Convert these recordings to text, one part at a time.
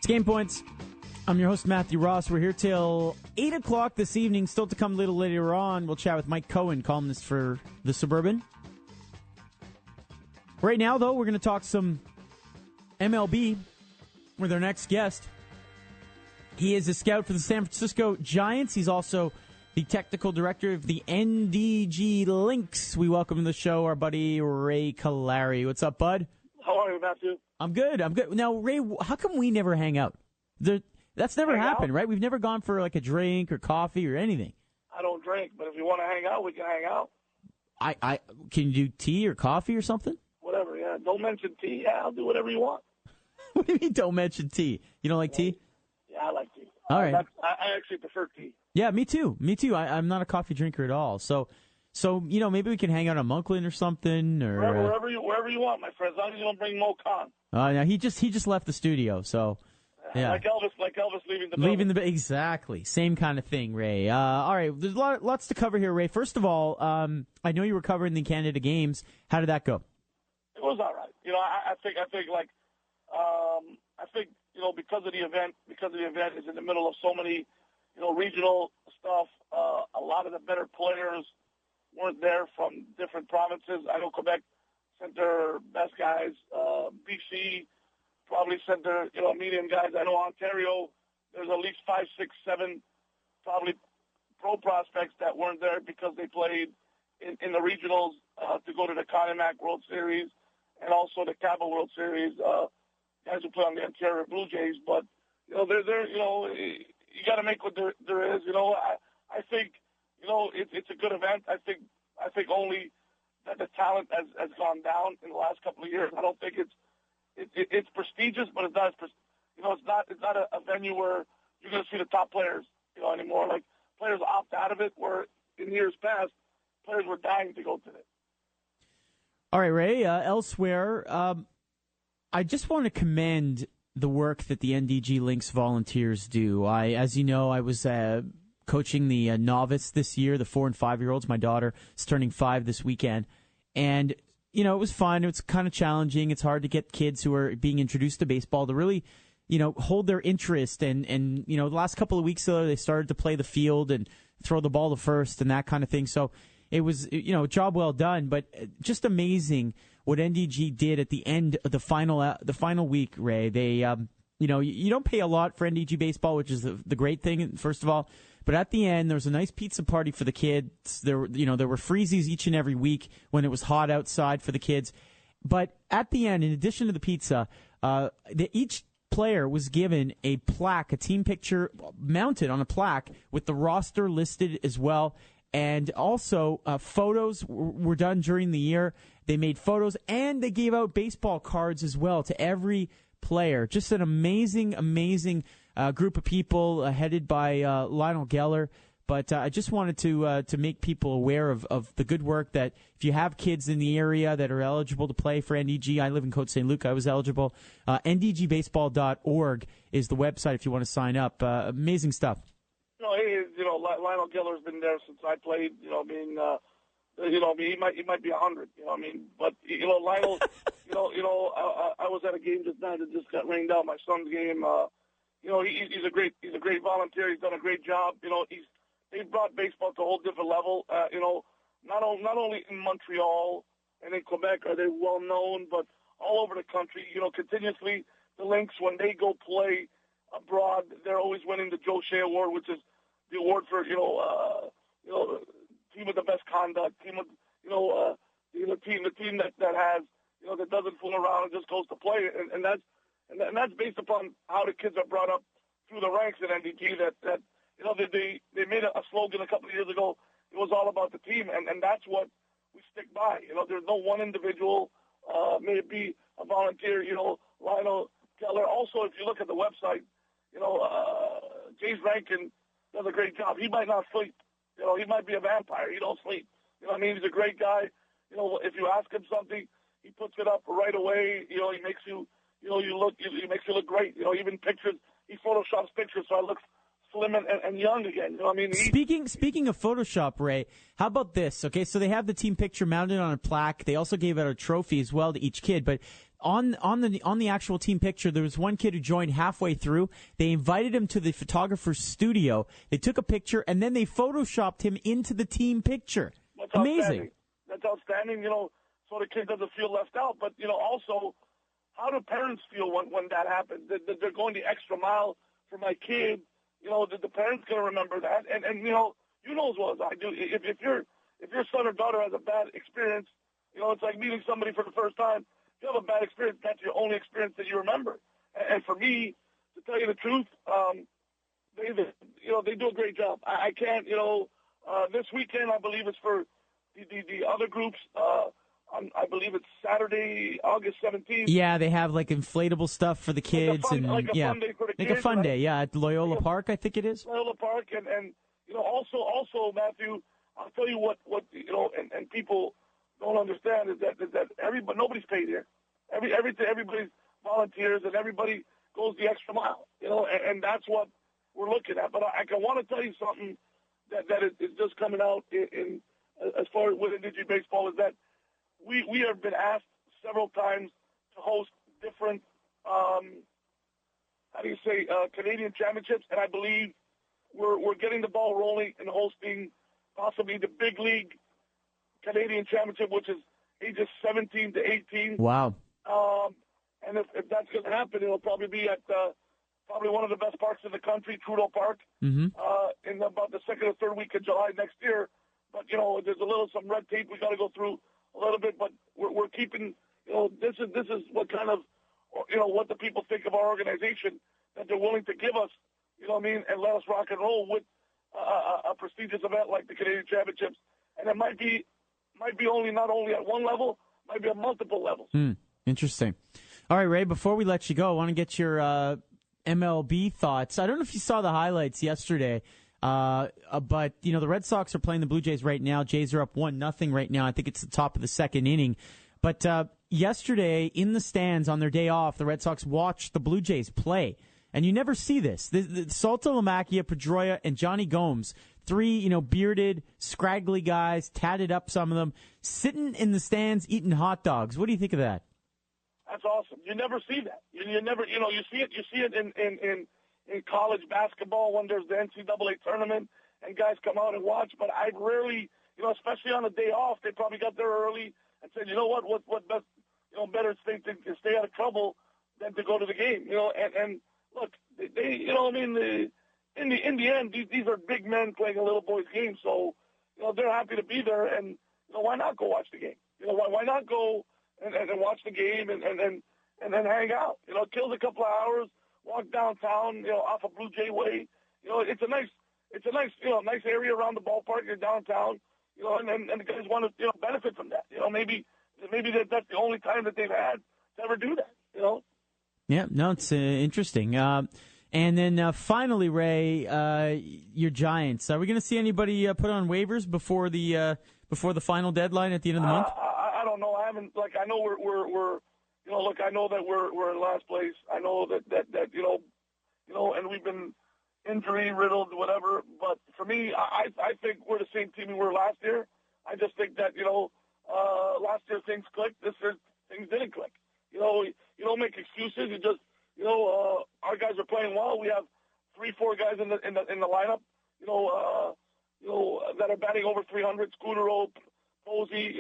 Game Points. I'm your host, Matthew Ross. We're here till 8 o'clock this evening. Still to come a little later on. We'll chat with Mike Cohen, columnist for The Suburban. Right now, though, we're going to talk some MLB with our next guest. He is a scout for the San Francisco Giants. He's also the technical director of the NDG Lynx. We welcome to the show our buddy Ray Callari. What's up, bud? How are you, Matthew? I'm good. Now, Ray, how come we never hang out? That's never happened, right? We've never gone for like a drink or coffee or anything. I don't drink, but if you want to hang out, we can hang out. I can you do tea or coffee or something? Whatever, yeah. Don't mention tea. Yeah, I'll do whatever you want. What do you mean don't mention tea? You don't like tea? Yeah, I like tea. All right. I actually prefer tea. Yeah, me too. I'm not a coffee drinker at all. So maybe we can hang out on Monkland or something, or wherever you want, my friend. As long as you don't bring Mo Khan. No, he just left the studio, so yeah. Like Elvis leaving the building. Exactly. Same kind of thing, Ray. All right, there's lots to cover here, Ray. First of all, I know you were covering the Canada Games. How did that go? It was all right. I think because of the event is in the middle of so many, regional stuff. A lot of the better players weren't there from different provinces. I know Quebec sent their best guys. BC probably sent their, medium guys. I know Ontario, there's at least 5, 6, 7 probably pro prospects that weren't there because they played in the regionals to go to the Conemac World Series and also the Cabo World Series. Guys who play on the Ontario Blue Jays, but they're you got to make what there is. I think it's a good event. I think only that the talent has gone down in the last couple of years. I don't think it's prestigious, but it's not it's not a venue where you're going to see the top players anymore. Like players opt out of it, where in years past players were dying to go to it. All right, Ray. Elsewhere, I just want to commend the work that the NDG Lynx volunteers do. As you know, I was coaching the novice this year, the 4 and 5-year-olds. My daughter is turning 5 this weekend. And, it was fun. It's kind of challenging. It's hard to get kids who are being introduced to baseball to really, hold their interest. And the last couple of weeks, though, they started to play the field and throw the ball to first and that kind of thing. So it was, a job well done, but just amazing what NDG did at the end of the final week, Ray. They, you don't pay a lot for NDG Baseball, which is the great thing, first of all. But at the end, there was a nice pizza party for the kids. There were freezies each and every week when it was hot outside for the kids. But at the end, in addition to the pizza, each player was given a plaque, a team picture mounted on a plaque with the roster listed as well. And also, photos were done during the year. They made photos, and they gave out baseball cards as well to every player. Just an amazing, amazing group of people headed by Lionel Geller. But I just wanted to make people aware of the good work that if you have kids in the area that are eligible to play for NDG, I live in Côte St. Luc, I was eligible. ndgbaseball.org is the website if you want to sign up. Amazing stuff. Lionel Geller's been there since I played. He might be 100. But Lionel, I was at a game just now that just got rained out. My son's game. He's a great volunteer. He's done a great job. They brought baseball to a whole different level. Not only in Montreal and in Quebec are they well known, but all over the country. Continuously the Lynx, when they go play abroad, they're always winning the Joe Shea Award, which is the award for team with the best conduct, team with the team that has that doesn't fool around and just goes to play, and that's based upon how the kids are brought up through the ranks at NDG. That they made a slogan a couple of years ago. It was all about the team, and that's what we stick by. There's no one individual, may it be a volunteer. Lionel Geller. Also, if you look at the website, James Rankin does a great job. He might not sleep. He might be a vampire. He don't sleep. He's a great guy. If you ask him something, he puts it up right away. He makes you, he makes you look great. Even pictures, he photoshops pictures so it looks slim and young again. Speaking of Photoshop, Ray, how about this? Okay, so they have the team picture mounted on a plaque. They also gave out a trophy as well to each kid, but on the actual team picture, there was one kid who joined halfway through. They invited him to the photographer's studio. They took a picture, and then they photoshopped him into the team picture. That's amazing. Outstanding. That's outstanding, so the kid doesn't feel left out. But, also, how do parents feel when that happens? That they're going the extra mile for my kid. The parents going to remember that. And you know as well as I do, if your son or daughter has a bad experience, it's like meeting somebody for the first time. If you have a bad experience, that's your only experience that you remember. And for me, to tell you the truth, they do a great job. I can't, this weekend I believe it's for the other groups. I believe it's Saturday, August 17th. Yeah, they have like inflatable stuff for the kids fun day for the kids. Like a fun day, yeah, at Loyola Park, I think it is. Loyola Park, and also Matthew, I'll tell you what and people don't understand is that everybody, nobody's paid here. Everybody's volunteers and everybody goes the extra mile, and that's what we're looking at. But I want to tell you something that is just coming out in as far as with NDG Baseball is that we have been asked several times to host different, Canadian championships, and I believe we're getting the ball rolling and hosting possibly the big league Canadian championship, which is ages 17 to 18. Wow. And if that's going to happen, it'll probably be at probably one of the best parks in the country, Trudeau Park, in about the second or third week of July next year. But, there's some red tape we got to go through a little bit, but we're keeping, this is what kind of, what the people think of our organization, that they're willing to give us, and let us rock and roll with a prestigious event like the Canadian Championships. And it might be not only at one level, might be at multiple levels. Interesting. All right, Ray, before we let you go, I want to get your MLB thoughts. I don't know if you saw the highlights yesterday, but, the Red Sox are playing the Blue Jays right now. Jays are up 1-0 right now. I think it's the top of the second inning. But yesterday, in the stands on their day off, the Red Sox watched the Blue Jays play. And you never see this. The Salto Lomacchia, Pedroia, and Johnny Gomes, three, bearded, scraggly guys, tatted up some of them, sitting in the stands eating hot dogs. What do you think of that? That's awesome. You never see that. You never, you see it in college basketball when there's the NCAA tournament and guys come out and watch. But I rarely, especially on a day off, they probably got there early and said, what best, better thing to stay out of trouble than to go to the game, and look, they in the end, these are big men playing a little boy's game, so they're happy to be there, and why not go watch the game? Why not go and watch the game and then hang out? Kill a couple of hours, walk downtown, off of Blue Jay Way. It's a nice nice area around the ballpark. You're downtown, and the guys want to benefit from that. Maybe that's the only time that they've had to ever do that. Yeah, no, it's interesting. And then finally, Ray, your Giants. Are we going to see anybody put on waivers before the final deadline at the end of the month? I don't know. I haven't. I know we're look. I know that we're in last place. I know that and we've been injury riddled, whatever. But for me, I think we're the same team we were last year. I just think that last year things clicked. This year things didn't click. You don't make excuses. You just, our guys are playing well. We have 3-4 guys in the lineup, that are batting over 300. Scudero, Posey,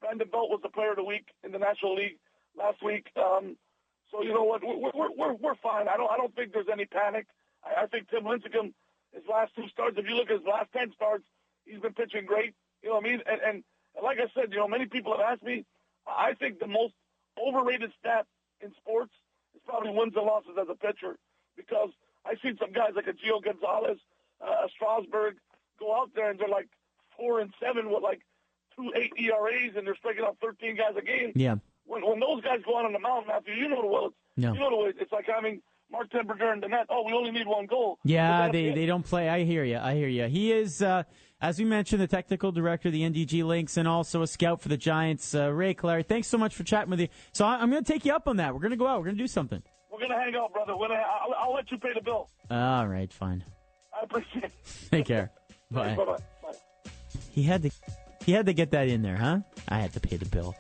Brandon Belt was the player of the week in the National League last week. So you know what, we're fine. I don't think there's any panic. I think Tim Lincecum, his last 2 starts, if you look at his last 10 starts, he's been pitching great. You know what I mean? And like I said, many people have asked me. I think the most overrated stat in sports is probably wins and losses as a pitcher, because I've seen some guys like a Gio Gonzalez, a Strasburg, go out there and they're like 4-7 with like 2.8 ERAs, and they're striking out 13 guys a game. Yeah. When those guys go out on the mound, Matthew, you know the way. No. You know the way. It's like having Mark Temperger in the net. Oh, we only need 1 goal. Yeah, they don't play. I hear you. He is, as we mentioned, the technical director of the NDG Lynx and also a scout for the Giants. Ray Callari, thanks so much for chatting with you. So I'm going to take you up on that. We're going to go out. We're going to do something. We're going to hang out, brother. I'll let you pay the bill. All right, fine. I appreciate it. Take care. Bye. Bye-bye. Bye. He had to get that in there, huh? I had to pay the bill.